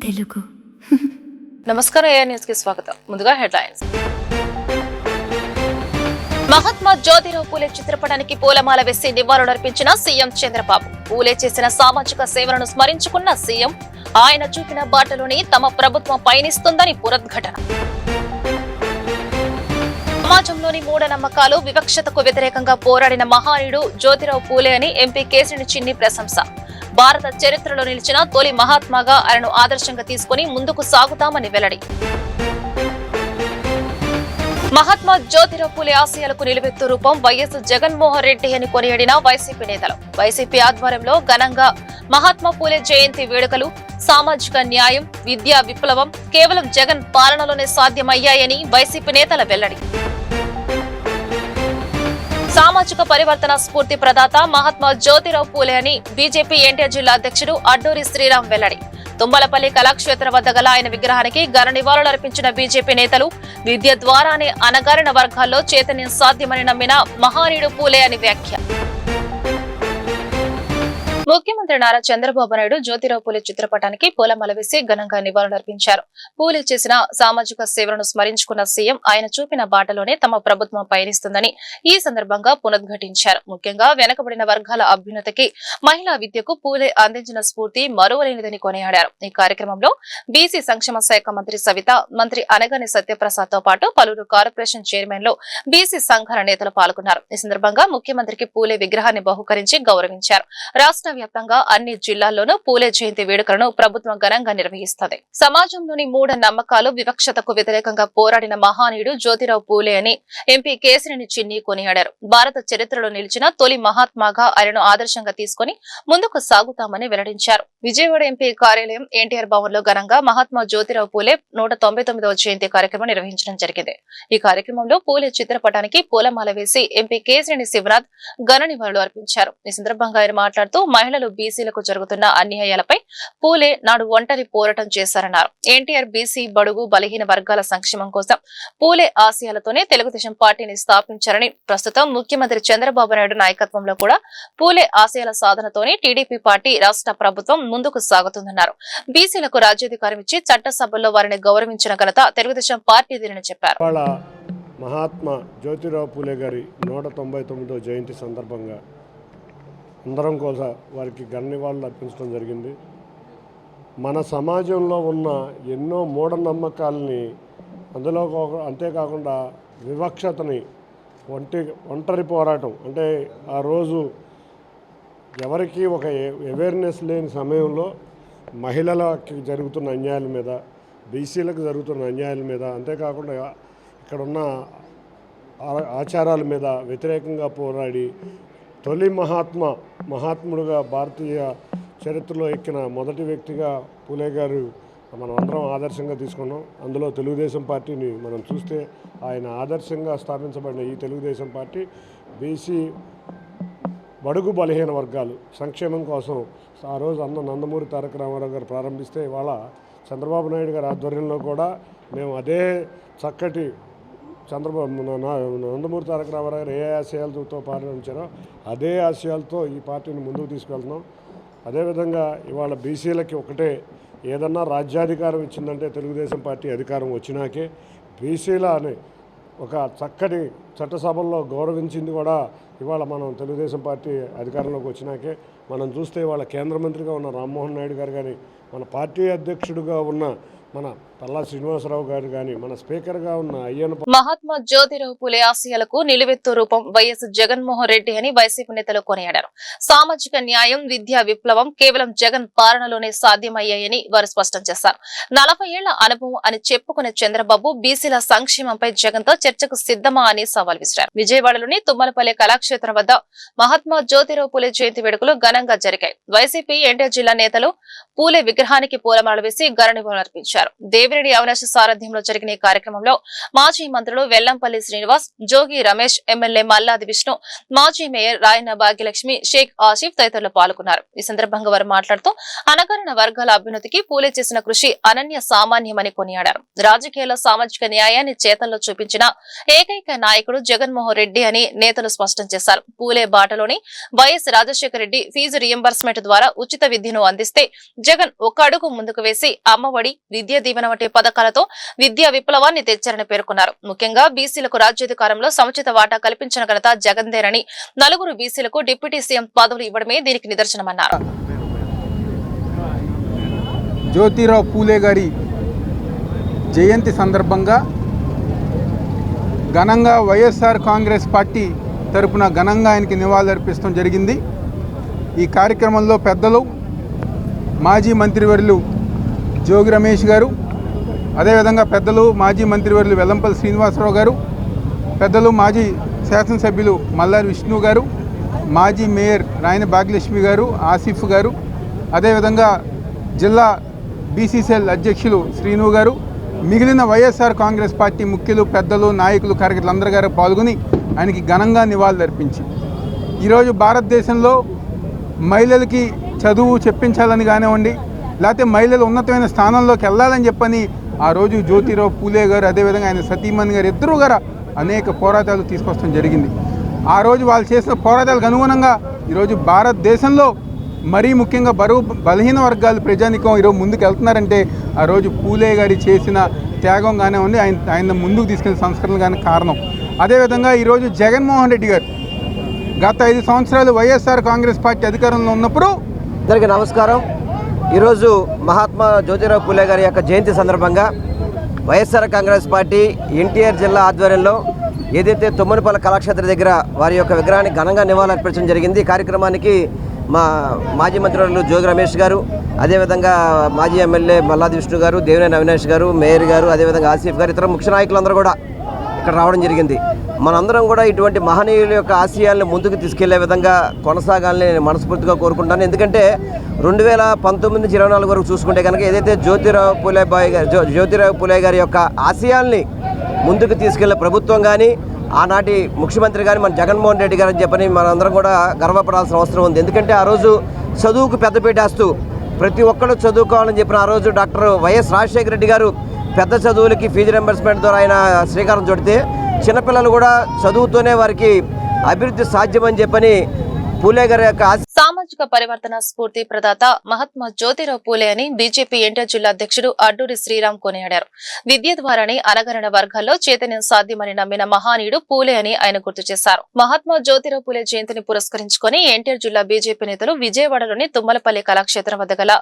తెలుగు నమస్కారం, AR news కి స్వాగతం. ముందుగా హెడ్లైన్స్. మహాత్మా జ్యోతిరావు పూలే చిత్రపటానికి పూలమాల వేసి నివాళులర్పించిన సీఎం చంద్రబాబు. పూలే చేసిన సామాజిక సేవలను స్మరించుకున్న సీఎం, ఆయన చూపిన బాటలోని తమ ప్రభుత్వం పయనిస్తుందని పునరుద్ఘాటన. సమాజంలోని మూఢనమ్మకాలు, వివక్షతకు వ్యతిరేకంగా పోరాడిన మహానీయుడు జ్యోతిరావు పూలే అని ఎంపీ కేశినేని చిన్ని ప్రశంస. భారత చరిత్రలో నిలిచిన తొలి మహాత్మాగా ఆయనను ఆదర్శంగా తీసుకుని ముందుకు సాగుతామని వెల్లడి. మహాత్మా జ్యోతిరావు పూలే ఆశయాలకు నిలువెత్తు రూపం వైఎస్ జగన్మోహన్ రెడ్డి అని కొనియాడిన వైసీపీ నేతలు. వైసీపీ ఆధ్వర్యంలో ఘనంగా మహాత్మా పూలే జయంతి వేడుకలు. సామాజిక న్యాయం, విద్యా విప్లవం కేవలం జగన్ పాలనలోనే సాధ్యమయ్యాయని వైసీపీ నేతల వెల్లడి. సామాజిక పరివర్తన స్ఫూర్తి ప్రదాత మహాత్మా జ్యోతిరావు పూలే అని బీజేపీ ఎన్టీఆర్ జిల్లా అధ్యక్షుడు అడ్డూరి శ్రీరామ్ వెల్లడి. తుమ్మలపల్లి కళాక్షేత్ర వద్ద గల ఆయన విగ్రహానికి ఘన నివాళులర్పించిన బీజేపీ నేతలు, విద్య ద్వారానే అణగారిన వర్గాల్లో చైతన్యం సాధ్యమని నమ్మిన మహానీయుడు పూలే అని వ్యాఖ్య. ముఖ్యమంత్రి నారా చంద్రబాబు నాయుడు జ్యోతిరావు పూలే చిత్రపటానికి పూలమాల వేసి ఘనంగా నివాళులర్పించారు. పూలే చేసిన సామాజిక సేవలను స్మరించుకున్న సీఎం, ఆయన చూపిన బాటలోనే తమ ప్రభుత్వం పయనిస్తుందని ఈ సందర్భంగా పునరుద్ఘాటించారు. ముఖ్యంగా వెనకబడిన వర్గాల అభ్యున్నతికి, మహిళా విద్యకు పూలే అందించిన స్ఫూర్తి మరువలేనిదని కొనియాడారు. ఈ కార్యక్రమంలో బీసీ సంక్షేమ శాఖ మంత్రి సవిత, మంత్రి అనగాని సత్యప్రసాద్ తో పాటు పలువురు కార్పొరేషన్ చైర్మన్లు, బీసీ సంఘాల నేతలు పాల్గొన్నారు. ఈ సందర్భంగా ముఖ్యమంత్రికి పూలే విగ్రహాన్ని బహుకరించి గౌరవించారు. రాష్ట్ర వ్యాప్తంగా అన్ని జిల్లాల్లోనూ పూలే జయంతి వేడుకలను ప్రభుత్వం ఘనంగా నిర్వహిస్తుంది. సమాజంలోని మూఢ నమ్మకాలు, వివక్షతకు వ్యతిరేకంగా పోరాడిన మహానీయుడు జ్యోతిరావు పూలే అని ఎంపీ కేశినేని చిన్ని కొనియాడారు. భారత చరిత్రలో నిలిచిన తొలి మహాత్మాగా ఆయనను ఆదర్శంగా తీసుకుని ముందుకు సాగుతామని వెల్లడించారు. విజయవాడ ఎంపీ కార్యాలయం ఎన్టీఆర్ భవన్ లో ఘనంగా మహాత్మా జ్యోతిరావు పూలే 199వ జయంతి కార్యక్రమం నిర్వహించడం జరిగింది. ఈ కార్యక్రమంలో పూలే చిత్రపటానికి పూలమాల వేసి ఎంపీ కేశినేని శివనాథ్ ఘన నివాళులు అర్పించారు. ఈ సందర్భంగా ఆయన మాట్లాడుతూ, మహిళలు, బీసీలకు జరుగుతున్న అన్యాయాలపై పూలే నాడు ఒంటరి పోరాటం చేశారన్నారు. ఎన్టీఆర్ బీసీ, బడుగు, బలహీన వర్గాల సంక్షేమం కోసం పూలే ఆశయాలతోనే తెలుగుదేశం పార్టీని స్థాపించారని, ప్రస్తుతం ముఖ్యమంత్రి చంద్రబాబు నాయుడు నాయకత్వంలో కూడా పూలే ఆశయాల సాధనతోనే టీడీపీ పార్టీ, రాష్ట్ర ప్రభుత్వం ముందుకు సాగుతుందన్నారు. బీసీలకు రాజ్యాధికారం ఇచ్చి చట్టసభల్లో వారిని గౌరవించిన ఘనత తెలుగుదేశం పార్టీదేనని చెప్పారు. మహాత్మా జ్యోతిరావు పూలే గారి 199వ జయంతి సందర్భంగా అందరం కోసం వారికి ఘన నివాళులు అర్పించడం జరిగింది. మన సమాజంలో ఉన్న ఎన్నో మూఢనమ్మకాలని, అందులో అంతేకాకుండా వివక్షతని, ఒంటరి పోరాటం అంటే ఆ రోజు ఎవరికి ఒక అవేర్నెస్ లేని సమయంలో మహిళలకి జరుగుతున్న అన్యాయాల మీద, బీసీలకు జరుగుతున్న అన్యాయాల మీద, అంతేకాకుండా ఇక్కడున్న ఆచారాల మీద వ్యతిరేకంగా పోరాడి తొలి మహాత్ముడుగా భారతీయ చరిత్రలో ఎక్కిన మొదటి వ్యక్తిగా పూలే గారు మనం అందరం ఆదర్శంగా తీసుకున్నాం. అందులో తెలుగుదేశం పార్టీని మనం చూస్తే ఆయన ఆదర్శంగా స్థాపించబడిన ఈ తెలుగుదేశం పార్టీ బీసీ, బడుగు, బలహీన వర్గాలు సంక్షేమం కోసం ఆ రోజు నందమూరి తారక రామారావు గారు ప్రారంభిస్తే, ఇవాళ చంద్రబాబు నాయుడు గారి ఆధ్వర్యంలో కూడా మేము అదే చక్కటి నందమూరి తారక రామారావు గారు ఏ ఆశయాలతో ప్రారంభించారో అదే ఆశయాలతో ఈ పార్టీని ముందుకు తీసుకెళ్తున్నాం. అదేవిధంగా ఇవాళ బీసీలకి ఒకటే, ఏదన్నా రాజ్యాధికారం ఇచ్చిందంటే తెలుగుదేశం పార్టీ అధికారం వచ్చినాకే. బీసీల అని ఒక చక్కటి చట్టసభల్లో గౌరవించింది కూడా ఇవాళ మనం తెలుగుదేశం పార్టీ అధికారంలోకి వచ్చినాకే. మనం చూస్తే ఇవాళ కేంద్ర మంత్రిగా ఉన్న రామ్మోహన్ నాయుడు గారు కానీ, మన పార్టీ అధ్యక్షుడిగా ఉన్న మన పల్లా శ్రీనివాసరావు గారు కానీ, మన స్పీకర్ గా ఉన్న మహాత్మా జ్యోతిరావు పూలే ఆశయాలకు నిలువెత్తు రూపం వైఎస్ జగన్మోహన్ రెడ్డి అని వైసీపీ నేతలు కొనియాడారు. సామాజిక న్యాయం, విద్యా విప్లవం కేవలం జగన్ పాలనలోనే సాధ్యమయ్యాయని వారు స్పష్టం చేశారు. 40 ఏళ్ల అనుభవం అని చెప్పుకునే చంద్రబాబు బీసీల సంక్షేమంపై జగన్ తో చర్చకు సిద్ధమా అని సవాల్ విసిరారు. విజయవాడలోని తుమ్మలపల్లి కళాక్షేత్రం వద్ద మహాత్మా జ్యోతిరావు పూలే జయంతి వేడుకలు ఘనంగా జరిగాయి. వైసీపీ ఎన్టీఆర్ జిల్లా నేతలు పూలే విగ్రహానికి పూలమాల వేసి ఘన నివాళులర్పించారు. నిర్వహించారు. దేవిరెడ్డి అవినాష్ సారథ్యంలో జరిగిన ఈ కార్యక్రమంలో మాజీ మంత్రులు వెల్లంపల్లి శ్రీనివాస్, జోగి రమేష్, ఎమ్మెల్యే మల్లాది విష్ణు, మాజీ మేయర్ రాయన భాగ్యలక్ష్మి, షేక్ ఆసిఫ్ తదితరులు పాల్గొన్నారు. ఈ సందర్భంగా వారు మాట్లాడుతూ అణగారిన వర్గాల అభ్యున్నతికి పూలే చేసిన కృషి అనన్య సామాన్యమని కొనియాడారు. రాజకీయాల్లో సామాజిక న్యాయాన్ని చేతల్లో చూపించిన ఏకైక నాయకుడు జగన్మోహన్ రెడ్డి అని నేతలు స్పష్టం చేశారు. పూలే బాటలోని YS Rajasekhara Reddy fee reimbursement ద్వారా ఉచిత విద్యను అందిస్తే జగన్ ఒక అడుగు ముందుకు వేసి అమ్మఒడి, విద్యా దీవెన వంటి పథకాలతో విద్యా విప్లవాన్ని తెచ్చారని పేర్కొన్నారు. ముఖ్యంగా బీసీలకు రాజ్యాధికారంలో సముచిత వాటా కల్పించిన ఘనత జగన్దేనని, నలుగురు బీసీలకు డిప్యూటీ సీఎం పదవులు ఇవ్వడమే దీనికి నిదర్శనమన్నారు. జ్యోతిరావు పూలే గారి జయంతి సందర్భంగా ఘనంగా వైఎస్ఆర్ కాంగ్రెస్ పార్టీ తరపున ఘనంగా ఆయనకి నివాళులర్పించడం జరిగింది. ఈ కార్యక్రమంలో పెద్దలు మాజీ మంత్రివర్యులు జోగి రమేష్ గారు, అదేవిధంగా పెద్దలు మాజీ మంత్రివర్యులు వెల్లంపల్లి శ్రీనివాసరావు గారు, పెద్దలు మాజీ శాసనసభ్యులు మల్లారి విష్ణు గారు, మాజీ మేయర్ రాయన భాగ్యలక్ష్మి గారు, ఆసిఫ్ గారు, అదేవిధంగా జిల్లా బీసీసీఎల్ అధ్యక్షులు శ్రీను గారు, మిగిలిన వైఎస్ఆర్ కాంగ్రెస్ పార్టీ ముఖ్యులు, పెద్దలు, నాయకులు, కార్యకర్తలు అందరూ గారు పాల్గొని ఆయనకి ఘనంగా నివాళులర్పించి ఈరోజు భారతదేశంలో మహిళలకి చదువు చెప్పించాలని కానివ్వండి, లేకపోతే మహిళలు ఉన్నతమైన స్థానంలోకి వెళ్ళాలని చెప్పని ఆ రోజు జ్యోతిరావు పూలే గారు, అదేవిధంగా ఆయన సతీమణి గారు ఇద్దరు గారు అనేక పోరాటాలు తీసుకొచ్చడం జరిగింది. ఆ రోజు వాళ్ళు చేసిన పోరాటాలకు అనుగుణంగా ఈరోజు భారతదేశంలో మరీ ముఖ్యంగా బలహీన వర్గాల ప్రజానికం ఈరోజు ముందుకు వెళ్తున్నారంటే ఆ రోజు పూలే గారి చేసిన త్యాగం కానివ్వండి, ఆయన ముందుకు తీసుకెళ్లిన సంస్కరణలు కానీ కారణం. అదేవిధంగా ఈరోజు జగన్మోహన్ రెడ్డి గారు గత 5 సంవత్సరాలు వైఎస్ఆర్ కాంగ్రెస్ పార్టీ అధికారంలో ఉన్నప్పుడు. అందరికీ నమస్కారం. ఈరోజు మహాత్మా జ్యోతిరావు పూలే గారి యొక్క జయంతి సందర్భంగా వైఎస్ఆర్ కాంగ్రెస్ పార్టీ ఎన్టీఆర్ జిల్లా ఆధ్వర్యంలో ఏదైతే తుమ్మనపల్లి కళాక్షేత్ర దగ్గర వారి యొక్క విగ్రహాన్ని ఘనంగా నివాళులర్పించడం జరిగింది. ఈ కార్యక్రమానికి మా మాజీ మంత్రులు జోగి రమేష్ గారు, అదేవిధంగా మాజీ ఎమ్మెల్యే మల్లాది విష్ణు గారు, దేవినేని అవినాష్ గారు, మేయర్ గారు, అదేవిధంగా ఆసిఫ్ గారు, ఇతర ముఖ్య నాయకులందరూ కూడా ఇక్కడ రావడం జరిగింది. మనందరం కూడా ఇటువంటి మహనీయుల యొక్క ఆశయాలను ముందుకు తీసుకెళ్లే విధంగా కొనసాగాలని నేను మనస్ఫూర్తిగా కోరుకుంటాను. ఎందుకంటే 2019-24 వరకు చూసుకుంటే కనుక ఏదైతే జ్యోతిరావు పూలే గారి యొక్క ఆశయాల్ని ముందుకు తీసుకెళ్లే ప్రభుత్వం కానీ, ఆనాటి ముఖ్యమంత్రి కానీ మన జగన్మోహన్ రెడ్డి గారు అని చెప్పని మనందరం కూడా గర్వపడాల్సిన అవసరం ఉంది. ఎందుకంటే ఆ రోజు చదువుకు పెద్దపీటేస్తూ ప్రతి ఒక్కరు చదువుకోవాలని చెప్పిన ఆ రోజు డాక్టర్ వైఎస్ రాజశేఖర రెడ్డి గారు పెద్ద చదువులకి ఫీజు రింబర్స్మెంట్ ద్వారా ఆయన శ్రీకారం చుడితే చిన్నపిల్లలు కూడా చదువుతూనే వారికి అభివృద్ధి సాధ్యమని చెప్పని పూలే గారి యొక్క సామాజిక పరివర్తన స్ఫూర్తి ప్రదాత మహాత్మా జ్యోతిరావు పూలే అని బీజేపీ ఎన్టీఆర్ జిల్లా అధ్యక్షుడు అడ్డూరి శ్రీరామ్ కొనియాడారు. విద్య ద్వారానే అణగారిన వర్గాల్లో చైతన్యం సాధ్యమని నమ్మిన మహానీయుడు పూలే అని ఆయన గుర్తు చేశారు. మహాత్మా జ్యోతిరావు పూలే జయంతిని పురస్కరించుకుని ఎన్టీఆర్ జిల్లా బీజేపీ నేతలు విజయవాడలోని తుమ్మలపల్లి కళాక్షేత్రం వద్ద గల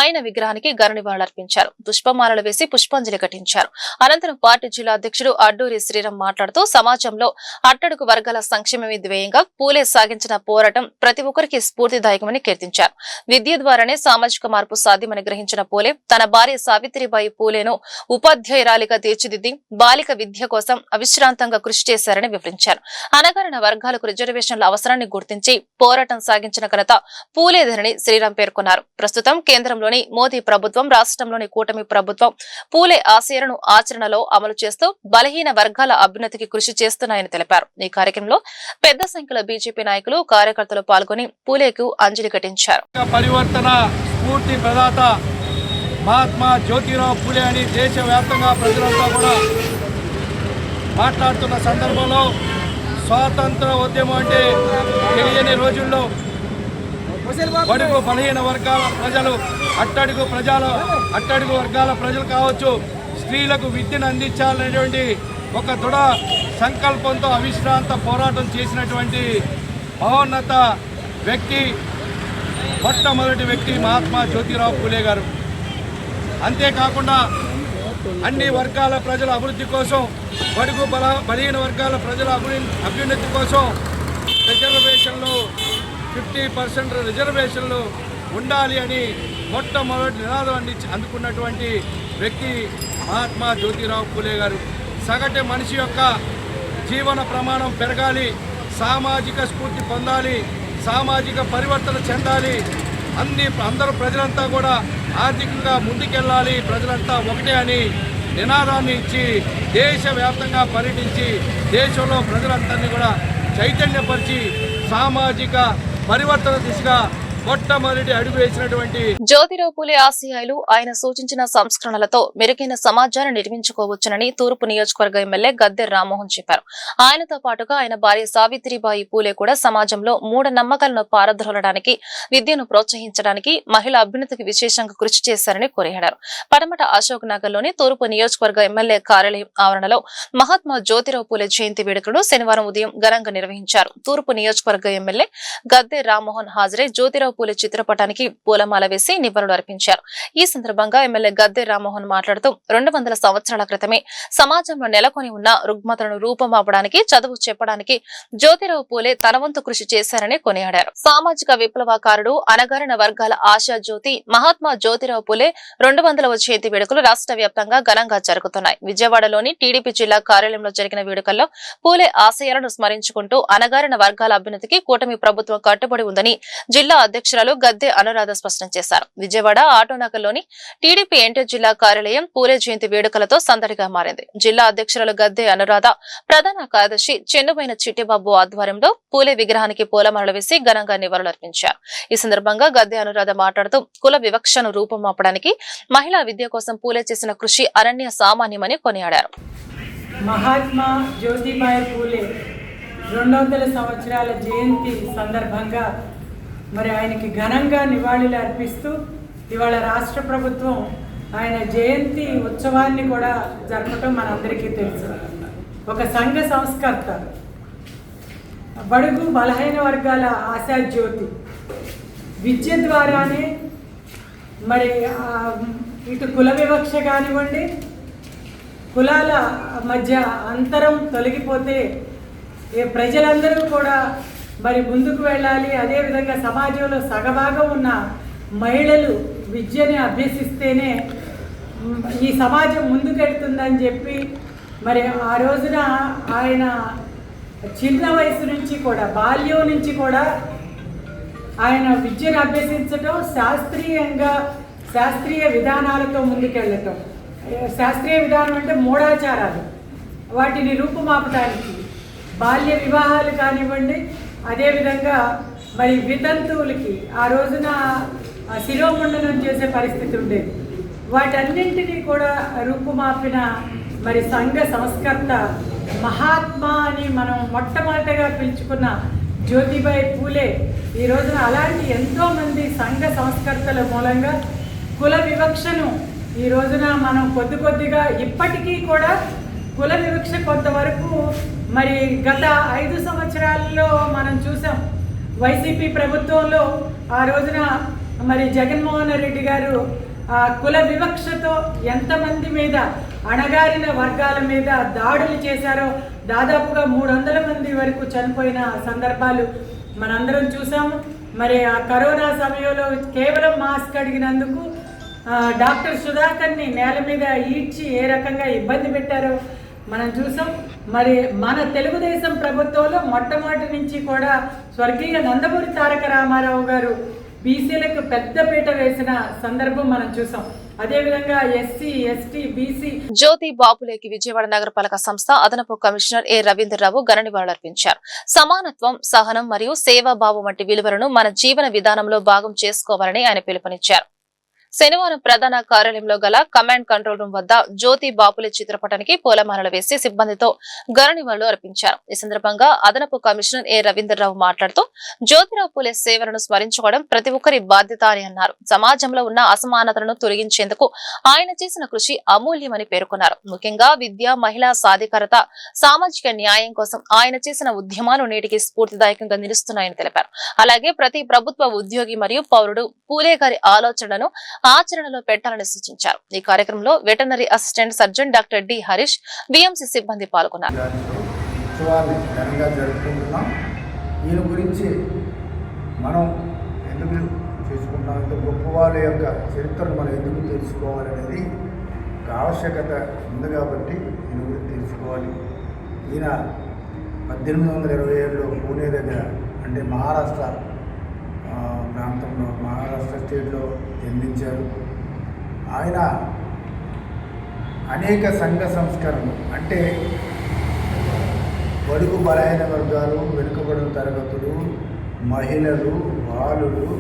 ఆయన విగ్రహానికి ఘన నివాళులర్పించారు. పుష్పమాలలు వేసి పుష్పాంజలి ఘటించారు. అనంతరం పార్టీ జిల్లా అధ్యక్షుడు అడ్డూరి శ్రీరామ్ మాట్లాడుతూ సమాజంలో అట్టడుగు వర్గాల సంక్షేమమే ధ్యేయంగా పూలే సాగించిన పోరాటం ప్రతి ఒక్కరికి స్ఫూర్తిదాయకమని కీర్తించారు. విద్య ద్వారానే సామాజిక మార్పు సాధ్యమని గ్రహించిన పూలే తన భార్య సావిత్రిబాయి పూలేను ఉపాధ్యాయురాలిగా తీర్చిదిద్ది బాలిక విద్య కోసం అవిశ్రాంతంగా కృషి చేశారని వివరించారు. అణగారిన వర్గాలకు రిజర్వేషన్ల అవసరాన్ని గుర్తించి పోరాటం సాగించిన ఘనత పూలేదని శ్రీరామ్ పేర్కొన్నారు. ప్రస్తుతం కేంద్రంలోని మోదీ ప్రభుత్వం, రాష్ట్రంలోని కూటమి ప్రభుత్వం పూలే ఆశయాలను ఆచరణలో అమలు చేస్తూ బలహీన వర్గాల అభ్యున్నతికి కృషి చేస్తున్నాయని తెలిపారు. ఈ కార్యక్రమంలో పెద్ద సంఖ్యలో బీజేపీ నాయకులు, కార్యకర్తలు పాల్గొని పూలేకు అంజలి ఘటించారు. పరివర్తన స్ఫూర్తి ప్రదాత మహాత్మా జ్యోతిరావు పూలే అని దేశవ్యాప్తంగా ప్రజలంతా కూడా మాట్లాడుతున్న సందర్భంలో స్వాతంత్ర ఉద్యమం అంటే తెలియని రోజుల్లో బడుగు బలహీన వర్గాల ప్రజలు, అట్టడుగు వర్గాల ప్రజలు కావచ్చు, స్త్రీలకు విద్యను అందించాలనేటువంటి ఒక దృఢ సంకల్పంతో అవిశ్రాంత పోరాటం చేసినటువంటి మహోన్నత వ్యక్తి, మొట్టమొదటి వ్యక్తి మహాత్మా జ్యోతిరావు పూలే గారు. అంతేకాకుండా అన్ని వర్గాల ప్రజల అభివృద్ధి కోసం, బడుగు బలహీన వర్గాల ప్రజల అభ్యున్నతి కోసం రిజర్వేషన్లు 50% రిజర్వేషన్లు ఉండాలి అని మొట్టమొదటి నినాదం అందుకున్నటువంటి వ్యక్తి మహాత్మా జ్యోతిరావు పూలే గారు. సగటు మనిషి యొక్క జీవన ప్రమాణం పెరగాలి, సామాజిక స్ఫూర్తి పొందాలి, సామాజిక పరివర్తన చెందాలి, అందరూ ప్రజలంతా కూడా ఆర్థికంగా ముందుకెళ్ళాలి, ప్రజలంతా ఒకటే అని నినాదాన్ని ఇచ్చి దేశవ్యాప్తంగా పర్యటించి దేశంలో ప్రజలందరినీ కూడా చైతన్యపరిచి సామాజిక పరివర్తన దిశగా మొట్టమొదటి అడుగు వేసినటువంటి జ్యోతిరావు పూలే ఆశయాలు ఆయన సూచించిన సంస్కరణలతో మెరుగైన సమాజాన్ని నిర్మించుకోవచ్చునని తూర్పు నియోజకవర్గ ఎమ్మెల్యే గద్దె రామ్మోహన్ చెప్పారు. ఆయనతో పాటుగా ఆయన భార్య సావిత్రిబాయి పూలే కూడా సమాజంలో మూఢనమ్మకాలను పారద్రోలడానికి, విద్యను ప్రోత్సహించడానికి, మహిళా అభ్యున్నతికి విశేషంగా కృషి చేశారని కొనియాడారు. పడమట అశోక్ నగర్ లోని తూర్పు నియోజకవర్గ ఎమ్మెల్యే కార్యాలయం ఆవరణలో మహాత్మా జ్యోతిరావు పూలే జయంతి వేడుకలను శనివారం ఉదయం ఘనంగా నిర్వహించారు. తూర్పు నియోజకవర్గ ఎమ్మెల్యే గద్దె రామ్మోహన్ హాజరై జ్యోతిరావు పూలే చిత్రపటానికి పూలమాల వేసి నివాళులు అర్పించారు. ఈ సందర్భంగా ఎమ్మెల్యే గద్దె రామ్మోహన్ మాట్లాడుతూ 200 సంవత్సరాల క్రితమే సమాజంలో నెలకొని ఉన్న రుగ్మతలను రూపమాపడానికి, చదువు చెప్పడానికి జ్యోతిరావు పూలే తన వంతు కృషి చేశారని కొనియాడారు. సామాజిక విప్లవకారుడు, అణగారిన వర్గాల ఆశా జ్యోతి మహాత్మా జ్యోతిరావు పూలే 200వ జయంతి వేడుకలు రాష్ట్ర వ్యాప్తంగా ఘనంగా జరుగుతున్నాయి. విజయవాడలోని టీడీపీ జిల్లా కార్యాలయంలో జరిగిన వేడుకల్లో పూలే ఆశయాలను స్మరించుకుంటూ అణగారిన వర్గాల అభ్యున్నతికి కూటమి ప్రభుత్వం కట్టుబడి ఉందని జిల్లా అధ్యక్షురాలు గద్దె అనురాధ స్పష్టం చేశారు. విజయవాడ ఆటోనగర్లోని టీడీపీ ఎన్టీఆర్ జిల్లా కార్యాలయం పూలే జయంతి వేడుకలతో సందడిగా మారింది. జిల్లా అధ్యక్షురాలు గద్దె అనురాధ, ప్రధాన కార్యదర్శి చెన్నుబైన చిట్టిబాబు ఆధ్వర్యంలో పూలే విగ్రహానికి పూలమాలలు వేసి ఘనంగా నివాళులర్పించారు. ఈ సందర్భంగా గద్దె అనురాధ మాట్లాడుతూ కుల వివక్షను రూపమాపడానికి, మహిళా విద్య కోసం పూలే చేసిన కృషి అనన్య సామాన్యమని కొనియాడారు. మహాత్మా జ్యోతిబాయి పూలే 200 సంవత్సరాల జయంతి సందర్భంగా మరి ఆయనకి ఘనంగా నివాళులు అర్పిస్తూ ఇవాళ రాష్ట్ర ప్రభుత్వం ఆయన జయంతి ఉత్సవాన్ని కూడా జరపటం మనందరికీ తెలుసు. ఒక సంఘ సంస్కర్త, బడుగు బలహీన వర్గాల ఆశాజ్యోతి, విద్య ద్వారానే మరి ఇటు కుల వివక్ష కానివ్వండి, కులాల మధ్య అంతరం తొలగిపోతే ప్రజలందరూ కూడా మరి ముందుకు వెళ్ళాలి. అదేవిధంగా సమాజంలో సగభాగం ఉన్న మహిళలు విద్యని అభ్యసిస్తేనే ఈ సమాజం ముందుకెళ్తుందని చెప్పి మరి ఆ రోజున ఆయన చిన్న వయసు నుంచి కూడా, బాల్యం నుంచి కూడా ఆయన విద్యను అభ్యసించటం, శాస్త్రీయ విధానాలతో ముందుకెళ్ళటం. శాస్త్రీయ విధానం అంటే మూఢాచారాలు, వాటిని రూపుమాపటానికి బాల్య వివాహాలు కానివ్వండి, అదేవిధంగా మరి వితంతువులకి ఆ రోజున శిరోముండనం చేసే పరిస్థితి ఉండేది. వాటన్నింటినీ కూడా రూపుమాపిన మరి సంఘ సంస్కర్త, మహాత్మా అని మనం మొట్టమొదటిగా పిలుచుకున్న జ్యోతిబాయి పూలే ఈ రోజున అలాంటి ఎంతోమంది సంఘ సంస్కర్తల మూలంగా కుల వివక్షను ఈ రోజున మనం కొద్దిగా ఇప్పటికీ కూడా కుల వివక్ష కొంతవరకు మరి గత 5 సంవత్సరాల్లో మనం చూసాం. వైసీపీ ప్రభుత్వంలో ఆ రోజున మరి జగన్మోహన్ రెడ్డి గారు కుల వివక్షతో ఎంతమంది మీద, అణగారిన వర్గాల మీద దాడులు చేశారో, దాదాపుగా 300 మంది వరకు చనిపోయిన సందర్భాలు మనందరం చూసాము. మరి ఆ కరోనా సమయంలో కేవలం మాస్క్ అడిగినందుకు డాక్టర్ సుధాకర్ని నేల మీద ఈడ్చి ఏ రకంగా ఇబ్బంది పెట్టారో మనం చూసాం. మరి మన తెలుగుదేశం ప్రభుత్వంలో మొట్టమొదటి నుంచి కూడా స్వర్గీయ నందమూరి తారక రామారావు గారు బీసీలకు పెద్దపీట వేసిన సందర్భం మనం చూసాం. అదేవిధంగా ఎస్సీ, ఎస్టీ, బీసీ జ్యోతి బాపులేకి విజయవాడ నగరపాలక సంస్థ అదనపు కమిషనర్ ఏ రవీంద్రరావు ఘన నివాళులర్పించారు. సమానత్వం, సహనం మరియు సేవాభావం వంటి విలువలను మన జీవన విధానంలో భాగం చేసుకోవాలని ఆయన పిలుపునిచ్చారు. శనివారం ప్రధాన కార్యాలయంలో గల కమాండ్ కంట్రోల్ రూమ్ వద్ద జ్యోతి బాపులే చిత్రపటానికి పూలమాలలు వేసి సిబ్బందితో ఘన నివాళులు అర్పించారు. ఈ సందర్భంగా అదనపు కమిషనర్ ఏ రవీంద్రరావు మాట్లాడుతూ జ్యోతిరావు పూలే సేవలను స్మరించుకోవడం ప్రతి ఒక్కరి బాధ్యత అని అన్నారు. సమాజంలో ఉన్న అసమానతలను తొలగించేందుకు ఆయన చేసిన కృషి అమూల్యమని పేర్కొన్నారు. ముఖ్యంగా విద్య, మహిళా సాధికారత, సామాజిక న్యాయం కోసం ఆయన చేసిన ఉద్యమాలు నేటికి స్ఫూర్తిదాయకంగా నిలుస్తున్నాయని తెలిపారు. అలాగే ప్రతి ప్రభుత్వ ఉద్యోగి మరియు పౌరుడు పూలే గారి ఆలోచనలను ఆచరణలో పెట్టాలని సూచించారు. ఈ కార్యక్రమంలో veterinary assistant surgeon doctor D Harish, BMC సిబ్బంది పాల్గొన్నారు. ఈయన గురించి మనం ఎందుకు చేసుకుంటాం, గొప్ప వాళ్ళ యొక్క చరిత్రను మనం ఎందుకు తెలుసుకోవాలనేది ఒక ఆవశ్యకత ఉంది కాబట్టి ఈయన గురించి తెలుసుకోవాలి. ఈయన 1827లో పూణే దగ్గర, అంటే మహారాష్ట్ర ప్రాంతంలో, మహారాష్ట్ర స్టేట్లో జన్మించారు. ఆయన అనేక సంఘ సంస్కరణలు అంటే బడుగు బలహీన వర్గాలు, వెనుకబడిన తరగతులు, మహిళలు, బాలులు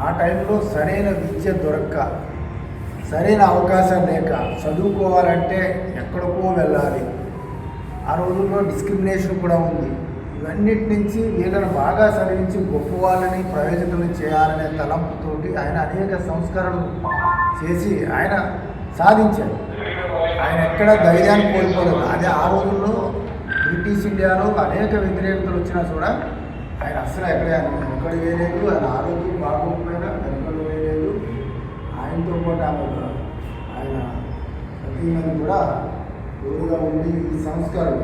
ఆ టైంలో సరైన విద్య దొరక్క, సరైన అవకాశం లేక చదువుకోవాలంటే ఎక్కడికో వెళ్ళాలి. ఆ రోజుల్లో డిస్క్రిమినేషన్ కూడా ఉంది. ఇవన్నిటి నుంచి వీళ్ళను బాగా చదివించి గొప్ప వాళ్ళని ప్రయోజకులను చేయాలనే తలంపుతోటి ఆయన అనేక సంస్కరణలు చేసి ఆయన సాధించారు. ఆయన ఎక్కడ ధైర్యాన్ని కోల్పోలేదు. అదే ఆ రోజుల్లో బ్రిటిష్ ఇండియాలో అనేక వ్యతిరేకతలు వచ్చినా కూడా ఆయన అసలు ఎక్కడ వేయలేదు. ఆయన ఆరోగ్యం బాగోకపోయినా వెనుకలు వేయలేదు. ఆయనతో పాటు ఆయన సతీమణి కూడా తోడుగా ఉండి ఈ సంస్కారం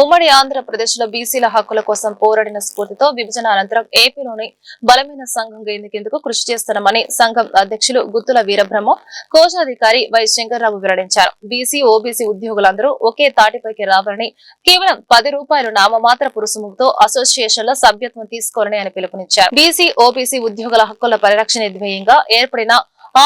ఉమ్మడి ఆంధ్రప్రదేశ్ లో బీసీల హక్కుల కోసం పోరాడిన స్ఫూర్తితో విభజన అనంతరం ఏపీలోని బలమైన సంఘంగా ఎన్నికేందుకు కృషి చేస్తున్నామని సంఘం అధ్యక్షులు గుత్తుల వీరబ్రహ్మ, కోశాధికారి వై శంకర్రావు వెల్లడించారు. బీసీ, ఓబీసీ ఉద్యోగులందరూ ఒకే తాటిపైకి రావాలని, కేవలం 10 రూపాయలు నామమాత్ర పురుసుముతో అసోసియేషన్ లో సభ్యత్వం తీసుకోవాలని ఆయన పిలుపునిచ్చారు. బీసీ, ఓబీసీ ఉద్యోగుల హక్కుల పరిరక్షణ ధ్యేయంగా ఏర్పడిన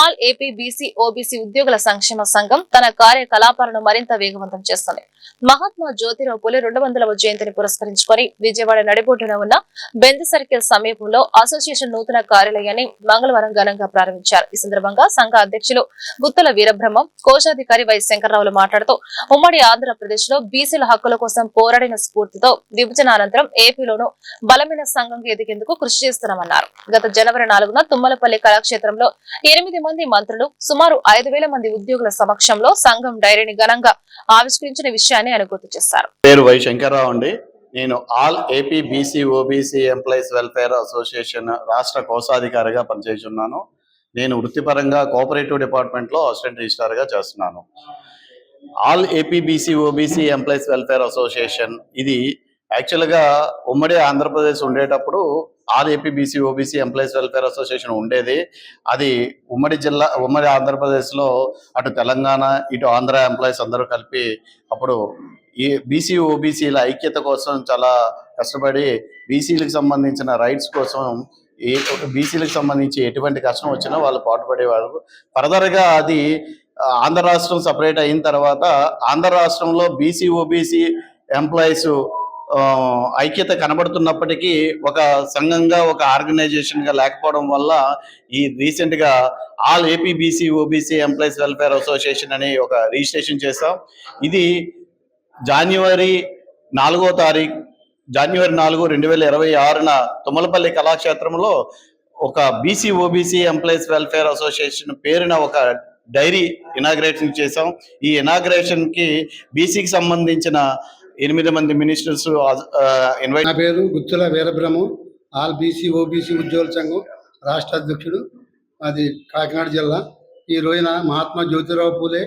ఆల్ ఏపీ బీసీ ఓబీసీ ఉద్యోగుల సంక్షేమ సంఘం తన కార్యకలాపాలను మరింత వేగవంతం చేస్తుంది. మహాత్మా జ్యోతిరావు పూలే 200వ జయంతిని పురస్కరించుకొని విజయవాడ నడిబొడ్డున ఉన్న బెంజ్ సర్కిల్ సమీపంలో అసోసియేషన్ నూతన కార్యాలయాన్ని మంగళవారం ఘనంగా ప్రారంభించారు. ఈ సందర్భంగా సంఘ అధ్యక్షులు గుత్తుల వీరబ్రహ్మం, కోశాధికారి వై శంకర్రావులు మాట్లాడుతూ ఉమ్మడి ఆంధ్రప్రదేశ్ లో బీసీల హక్కుల కోసం పోరాడిన స్ఫూర్తితో విభజన అనంతరం ఏపీలోనూ బలమైన సంఘంగా ఎదిగేందుకు కృషి చేస్తున్నామన్నారు. గత జనవరి 4న తుమ్మలపల్లి కళాక్షేత్రంలో 8 మంది మంత్రులు, సుమారు 5,000 మంది ఉద్యోగుల సమక్షంలో సంఘం డైరీని ఘనంగా ఆవిష్కరించిన విషయాన్ని ఆయన గుర్తు చేశారు. పేరు వై శంకర్రావు అండి. నేను all AP BC OBC employees welfare association రాష్ట్ర కోశాధికారిగా పనిచేస్తున్నాను. నేను వృత్తిపరంగా కోఆపరేటివ్ డిపార్ట్మెంట్ లో అసిస్టెంట్ రిజిస్ట్రార్ గా చేస్తున్నాను. All AP BC OBC employees welfare association ఇది యాక్చువల్గా ఉమ్మడి ఆంధ్రప్రదేశ్ ఉండేటప్పుడు all AP BC OBC employees welfare association ఉండేది. అది ఉమ్మడి ఆంధ్రప్రదేశ్లో అటు తెలంగాణ, ఇటు ఆంధ్ర ఎంప్లాయీస్ అందరూ కలిపి అప్పుడు ఈ బీసీ ఓబీసీల ఐక్యత కోసం చాలా కష్టపడి బీసీలకు సంబంధించిన రైట్స్ కోసం బీసీలకు సంబంధించి ఎటువంటి కష్టం వచ్చినా వాళ్ళు పాటుపడేవారు. ఫర్దర్గా అది ఆంధ్ర రాష్ట్రం సపరేట్ అయిన తర్వాత ఆంధ్ర రాష్ట్రంలో బీసీ ఓబీసీ ఎంప్లాయీస్ ఐక్యత కనబడుతున్నప్పటికీ ఒక సంఘంగా, ఒక ఆర్గనైజేషన్ గా లేకపోవడం వల్ల ఈ రీసెంట్ గా all AP BC OBC employees welfare association అని ఒక రిజిస్ట్రేషన్ చేసాం. ఇది జనవరి 4, 2026న తుమ్మలపల్లి కళాక్షేత్రంలో ఒక BC OBC employees welfare association పేరున ఒక డైరీ ఇనాగ్రేషన్ చేసాం. ఈ ఇనాగ్రేషన్ కి బీసీకి సంబంధించిన 8 మంది మినిస్టర్స్ ఇన్వైట్. నా పేరు గుత్తుల వీరబ్రహ్మ, ఆల్ బీసీ ఓబీసీ ఉద్యోగుల సంఘం రాష్ట్ర అధ్యక్షుడు. అది కాకినాడ జిల్లా. ఈ రోజున మహాత్మా జ్యోతిరావు పూలే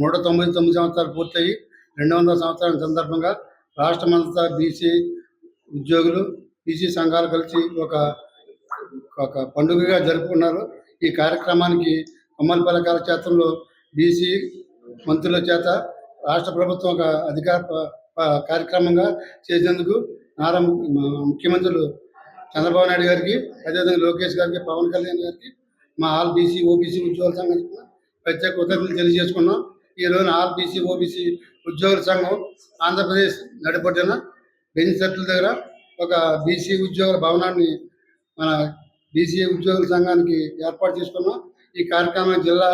199 సంవత్సరాలు పూర్తయి 200వ సంవత్సరం సందర్భంగా రాష్ట్రమంతా బీసీ ఉద్యోగులు, బీసీ సంఘాలు కలిసి ఒక పండుగగా జరుపుకున్నారు. ఈ కార్యక్రమానికి కొమ్మలపల్లి కళాక్షేత్రంలో బీసీ మంత్రుల చేత రాష్ట్ర ప్రభుత్వం ఒక అధికార కార్యక్రమంగా చేసేందుకు ముఖ్యమంత్రులు చంద్రబాబు నాయుడు గారికి, అదేవిధంగా లోకేష్ గారికి, పవన్ కళ్యాణ్ గారికి మా ఆల్ బీసీ ఓబీసీ ఉద్యోగుల సంఘం ప్రత్యేక కృతజ్ఞతలు తెలియజేసుకున్నాం. ఈ రోజున ఆల్ బీసీ ఓబీసీ ఉద్యోగుల సంఘం ఆంధ్రప్రదేశ్ నడిపొడ్డున బెంజ్ సర్కిల్ దగ్గర ఒక బీసీ ఉద్యోగుల భవనాన్ని మన బీసీ ఉద్యోగుల సంఘానికి ఏర్పాటు చేసుకున్నాం. ఈ కార్యక్రమాన్ని జిల్లా,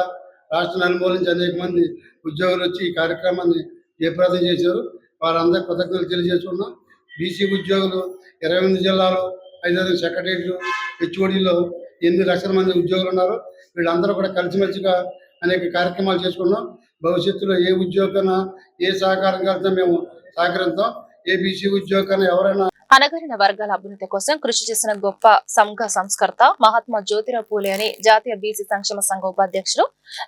రాష్ట్ర నలుమూల నుంచి అనేక మంది ఉద్యోగులు వచ్చి ఈ కార్యక్రమాన్ని జయప్రదం చేశారు. వారందరూ కృతజ్ఞతలు తెలియజేసుకున్నాం. బీసీ ఉద్యోగులు 28 జిల్లాలో 5 సెక్రటరీలు, హెచ్ఓడీలో 8 లక్షల మంది ఉద్యోగులు ఉన్నారు. వీళ్ళందరూ కూడా కలిసిమెలిసిగా అనేక కార్యక్రమాలు చేసుకున్నాం. భవిష్యత్తులో ఏ ఉద్యోగమైనా, ఏ సహకారం కలిసినా మేము సహకరిస్తాం. ఏ బీసీ ఉద్యోగమైనా ఎవరైనా అణగారిన వర్గాల అభివృద్ధి కోసం కృషి చేసిన గొప్ప సంఘ సంస్కర్త మహాత్మా జ్యోతిరావు పూలే అని జాతీయ బీసీ సంక్షేమ సంఘ ఉపాధ్యక్షులు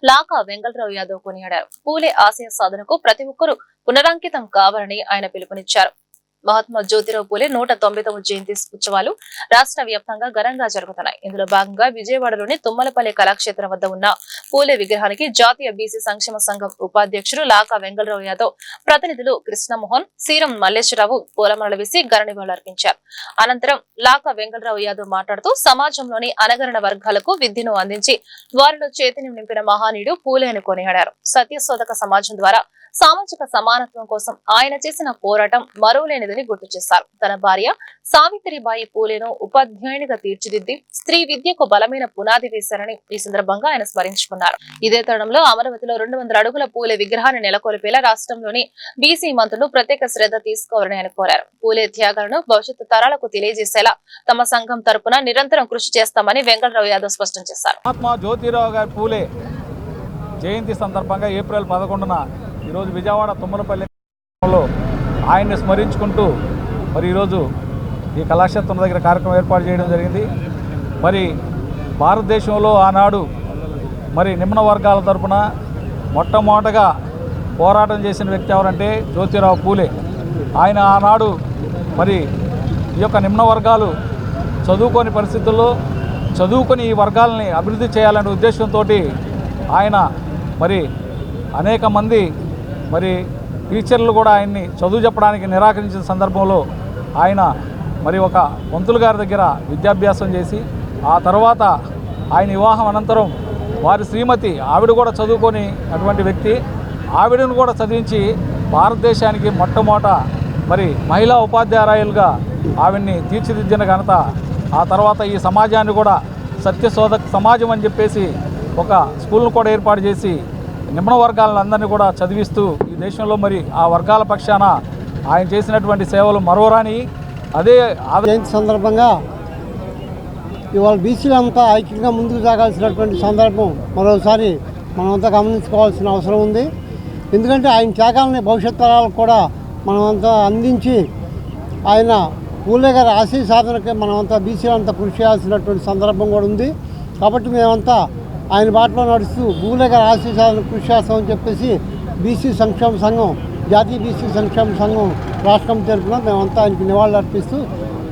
లాకా వెంగళరావు యాదవ్ కొనియాడారు. పూలే ఆశయ సాధనకు ప్రతి ఒక్కరూ పునరంకితం కావాలని ఆయన పిలుపునిచ్చారు. మహాత్మా జ్యోతిరావు పూలే 199వ జయంతి ఉత్సవాలు రాష్ట్ర వ్యాప్తంగా ఘనంగా జరుగుతున్నాయి. ఇందులో భాగంగా విజయవాడలోని తుమ్మలపల్లి కళాక్షేత్రం వద్ద ఉన్న పూలే విగ్రహానికి జాతీయ బీసీ సంక్షేమ సంఘం ఉపాధ్యక్షుడు లాకా వెంగళరావు యాదవ్, ప్రతినిధులు కృష్ణమోహన్, సీరం మల్లేశ్వరరావు పూలమాలలు వేసి ఘన నివాళులర్పించారు. అనంతరం లాకా వెంగళరావు యాదవ్ మాట్లాడుతూ సమాజంలోని అనగరణ వర్గాలకు విద్యను అందించి వారిలో చైతన్యం నింపిన మహానీయుడు పూలే అని కొనియాడారు. సత్యశోధక సమాజం ద్వారా సామాజిక సమానత్వం కోసం ఆయన చేసిన పోరాటం మరువలేనిదని గుర్తు చేశారు. తన భార్య సావిత్రిబాయి పూలేను ఉపాధ్యాయునిగా తీర్చిదిద్ది స్త్రీ విద్యకు బలమైన పునాది వేశారని ఈ సందర్భంగా ఆయన స్మరించుకున్నారు. ఇదే తరుణంలో అమరావతిలో 200 అడుగుల పూలే విగ్రహాన్ని నెలకొల్పేలా రాష్ట్రంలోని బీసీ మంత్రులు ప్రత్యేక శ్రద్ధ తీసుకోవాలని ఆయన కోరారు. పూలే త్యాగాలను భవిష్యత్తు తరాలకు తెలియజేసేలా తమ సంఘం తరపున నిరంతరం కృషి చేస్తామని వెంకటరావు యాదవ్ స్పష్టం చేశారు. మహాత్మా జ్యోతిరావు గారి పూలే జయంతి సందర్భంగా ఏప్రిల్ 11న ఈరోజు విజయవాడ తుమ్మలపల్లిలో ఆయన్ని స్మరించుకుంటూ మరి ఈరోజు ఈ కళాక్షేత్రం దగ్గర కార్యక్రమం ఏర్పాటు చేయడం జరిగింది. మరి భారతదేశంలో ఆనాడు మరి నిమ్న వర్గాల తరపున మొట్టమొదటగా పోరాటం చేసిన వ్యక్తి ఎవరంటే జ్యోతిరావు పూలే. ఆయన ఆనాడు మరి ఈ యొక్క నిమ్న వర్గాలు చదువుకోని పరిస్థితుల్లో చదువుకొని ఈ వర్గాలని అభివృద్ధి చేయాలనే ఉద్దేశంతో ఆయన మరి అనేక మంది మరి టీచర్లు కూడా ఆయన్ని చదువు చెప్పడానికి నిరాకరించిన సందర్భంలో ఆయన మరి ఒక పంతులు గారి దగ్గర విద్యాభ్యాసం చేసి ఆ తర్వాత ఆయన వివాహం అనంతరం వారి శ్రీమతి ఆవిడ కూడా చదువుకొని అటువంటి వ్యక్తి, ఆవిడను కూడా చదివించి భారతదేశానికి మొట్టమొదట మరి మహిళా ఉపాధ్యాయులుగా ఆవిడ్ని తీర్చిదిద్దిన ఘనత. ఆ తర్వాత ఈ సమాజాన్ని కూడా సత్యశోధక సమాజం అని చెప్పేసి ఒక స్కూల్ను కూడా ఏర్పాటు చేసి నిమ్న వర్గాలందరినీ కూడా చదివిస్తూ ఈ దేశంలో మరి ఆ వర్గాల పక్షాన ఆయన చేసినటువంటి సేవలు మరోరాని. అదే జయంతి సందర్భంగా ఇవాళ బీసీలంతా ఐక్యంగా ముందుకు సాగాల్సినటువంటి సందర్భం మరోసారి మనమంతా గమనించుకోవాల్సిన అవసరం ఉంది. ఎందుకంటే ఆయన త్యాగాలని భవిష్యత్ తరాలకు కూడా మనమంతా అందించి ఆయన పూలే గారి ఆశయ సాధనకి మనమంతా బీసీలంతా కృషి చేయాల్సినటువంటి సందర్భం కూడా ఉంది. కాబట్టి మేమంతా ఆయన బాటలో నడుస్తూ పూలే గారి ఆశయ సాధన కృషి చేస్తామని చెప్పేసి బీసీ సంక్షేమ సంఘం, జాతీయ బీసీ సంక్షేమ సంఘం రాష్ట్రం తరఫున మేమంతా ఆయనకి నివాళులు అర్పిస్తూ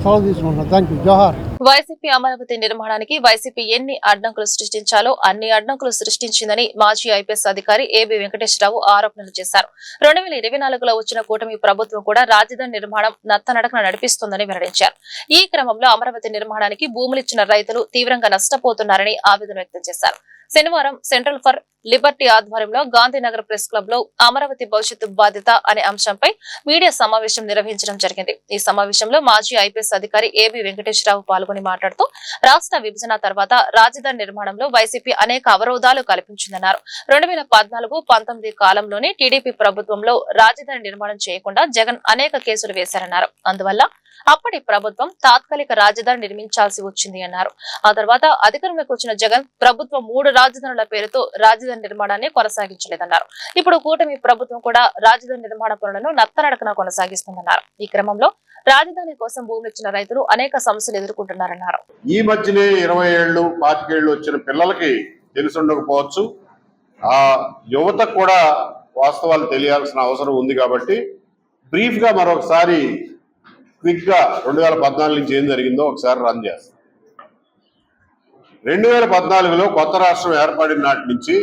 సెలవు తీసుకుంటున్నాం. Thank you. జోహార్. వైసీపీ అమరావతి నిర్మాణానికి వైసీపీ ఎన్ని అడ్డంకులు సృష్టించాలో అన్ని అడ్డంకులు సృష్టించిందని మాజీ ఐపీఎస్ అధికారి ఏబీ వెంకటేశ్వరరావు ఆరోపణలు చేశారు. 2024లో వచ్చిన కూటమి ప్రభుత్వం కూడా రాజధాని నిర్మాణం నత్తనడకన నడిపిస్తోందని వెల్లడించారు. ఈ క్రమంలో అమరావతి నిర్మాణానికి భూములిచ్చిన రైతులు తీవ్రంగా నష్టపోతున్నారని ఆవేదన వ్యక్తం చేశారు. శనివారం సెంట్రల్ ఫర్ లిబర్టీ ఆధ్వర్యంలో గాంధీనగర్ ప్రెస్ క్లబ్ లో అమరావతి భవిష్యత్తు బాధ్యత అనే అంశంపై మీడియా సమావేశం నిర్వహించడం జరిగింది. ఈ సమావేశంలో మాజీ ఐపీఎస్ అధికారి ఏబీ వెంకటేశ్వరరావు పాల్గొని మాట్లాడుతూ రాష్ట్ర విభజన తర్వాత రాజధాని నిర్మాణంలో వైసీపీ అనేక అవరోధాలు కల్పించిందన్నారు. 2014-19 కాలంలోనే టీడీపీ ప్రభుత్వంలో రాజధాని నిర్మాణం చేయకుండా జగన్ అనేక కేసులు వేశారన్నారు. అందువల్ల అప్పటి ప్రభుత్వం తాత్కాలిక రాజధాని నిర్మించాల్సి వచ్చింది అన్నారు. ఆ తర్వాత అధికారంలోకి వచ్చిన జగన్ ప్రభుత్వం 3 రాజధానుల పేరుతో రాజధాని నిర్మాణాన్ని కొనసాగించలేదన్నారు. ఇప్పుడు కూటమి ప్రభుత్వం కూడా రాజధాని నిర్మాణ పనులను నత్తనడకన కొనసాగిస్తుందన్నారు. ఈ క్రమంలో రాజధాని కోసం భూములిచ్చిన రైతులు అనేక సమస్యలు ఎదుర్కొంటున్నారన్నారు. ఈ మధ్యనే 20 ఏళ్ళు 25 ఏళ్ళు వచ్చిన పిల్లలకి తెలిసి ఉండకపోవచ్చు. ఆ యువతకు కూడా వాస్తవాలు తెలియాల్సిన అవసరం ఉంది. కాబట్టి బ్రీఫ్ గా మరొకసారి క్విక్ గా 2014 నుంచి ఏం జరిగిందో ఒకసారి రన్ చేస్తాం. 2014లో కొత్త రాష్ట్రం ఏర్పడిన నాటి నుంచి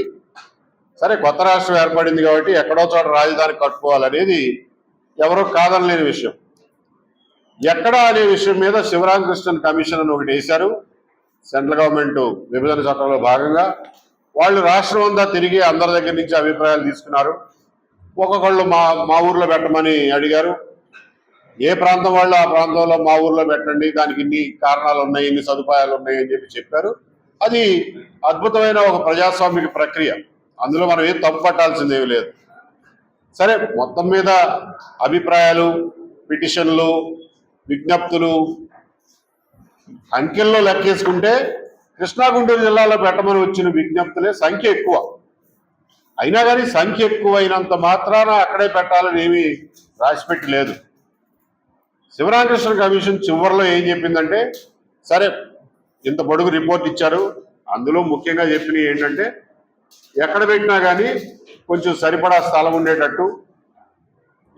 సరే కొత్త రాష్ట్రం ఏర్పడింది కాబట్టి ఎక్కడో చోట రాజధాని కట్టుకోవాలనేది ఎవరో కాదనలేని విషయం. ఎక్కడ అనే విషయం మీద శివరామకృష్ణన్ కమిషన్ అని ఒకటి వేశారు. సెంట్రల్ గవర్నమెంట్ విభజన చట్టంలో భాగంగా వాళ్ళు రాష్ట్రం అంతా తిరిగి అందరి దగ్గర నుంచి అభిప్రాయాలు తీసుకున్నారు. ఒక్కొక్కళ్ళు మా ఊర్లో పెట్టమని అడిగారు. ఏ ప్రాంతం వాళ్ళు ఆ ప్రాంతంలో మా ఊర్లో పెట్టండి, దానికి ఇన్ని కారణాలు ఉన్నాయి, ఇన్ని సదుపాయాలు ఉన్నాయి అని చెప్పారు. అది అద్భుతమైన ఒక ప్రజాస్వామిక ప్రక్రియ. అందులో మనం ఏం తప్పు పట్టాల్సిందేమీ లేదు. సరే మొత్తం మీద అభిప్రాయాలు, పిటిషన్లు, విజ్ఞప్తులు అంకెల్లో లెక్కేసుకుంటే కృష్ణా గుంటూరు జిల్లాలో పెట్టమని వచ్చిన విజ్ఞప్తులే సంఖ్య ఎక్కువ. అయినా కానీ సంఖ్య ఎక్కువైనంత మాత్రాన అక్కడే పెట్టాలని ఏమీ రాసిపెట్టి లేదు. శివరామకృష్ణ కమిషన్ చివరిలో ఏం చెప్పిందంటే సరే ఇంత పొడుగు రిపోర్ట్ ఇచ్చారు. అందులో ముఖ్యంగా చెప్పినవి ఏంటంటే ఎక్కడ పెట్టినా కానీ కొంచెం సరిపడా స్థలం ఉండేటట్టు,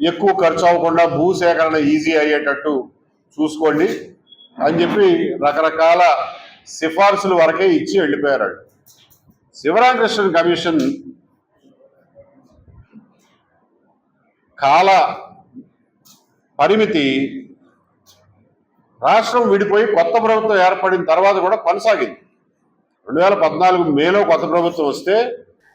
ఎక్కువ ఖర్చు అవ్వకుండా భూసేకరణ ఈజీ అయ్యేటట్టు చూసుకోండి అని చెప్పి రకరకాల సిఫార్సులు వరకే ఇచ్చి వెళ్ళిపోయారు. శివరామకృష్ణన్ కమిషన్ కాల పరిమితి రాష్ట్రం విడిపోయి కొత్త ప్రభుత్వం ఏర్పడిన తర్వాత కూడా కొనసాగింది. 2014 మేలో కొత్త ప్రభుత్వం వస్తే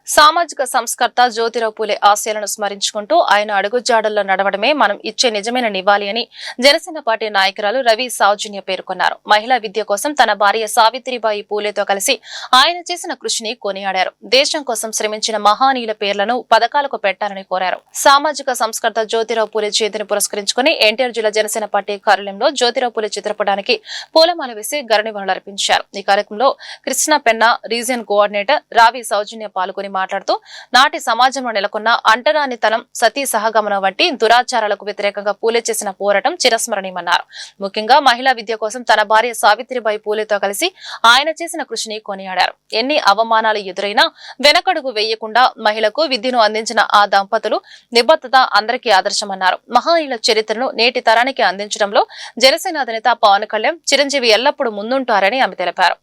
సామాజిక సంస్కర్త జ్యోతిరావు పూలే ఆశయాలను స్మరించుకుంటూ ఆయన అడుగుజాడల్లో నడవడమే మనం ఇచ్చే నిజమైన నివాళి అని జనసేన పార్టీ నాయకురాలు రవి సౌజన్య పేర్కొన్నారు. మహిళా విద్య కోసం తన భార్య సావిత్రిబాయి పూలేతో కలిసి ఆయన చేసిన కృషిని కొనియాడారు. దేశం కోసం శ్రమించిన మహానీయుల పేర్లను పథకాలకు పెట్టాలని కోరారు. సామాజిక సంస్కర్త జ్యోతిరావు పూలే జయంతిని పురస్కరించుకుని ఎన్టీఆర్ జిల్లా జనసేన పార్టీ కార్యాలయంలో జ్యోతిరావు పూలే చిత్రపటానికి పూలమాల వేసి ఘననివాళులర్పించారు. ఈ కార్యక్రమంలో కృష్ణా పెన్నా రీజియన్ కోఆర్డినేటర్ రావి సౌజన్య పాల్గొని మాట్లాడుతూ నాటి సమాజంలో నెలకొన్న అంటరానితనం, సతీ సహగమనం వంటి దురాచారాలకు వ్యతిరేకంగా పూలే చేసిన పోరాటం చిరస్మరణీయమన్నారు. ముఖ్యంగా మహిళా విద్య కోసం తన భార్య సావిత్రిబాయి పూలేతో కలిసి ఆయన చేసిన కృషిని కొనియాడారు. ఎన్ని అవమానాలు ఎదురైనా వెనకడుగు వేయకుండా మహిళకు విద్యను అందించిన ఆ దంపతులు నిబద్ధత అందరికీ ఆదర్శమన్నారు. మహానీయుల చరిత్రను నేటి తరానికి అందించడంలో జనసేన అధినేత పవన్ కళ్యాణ్ చిరంజీవి ఎల్లప్పుడూ ముందుంటారని ఆమె తెలిపారు.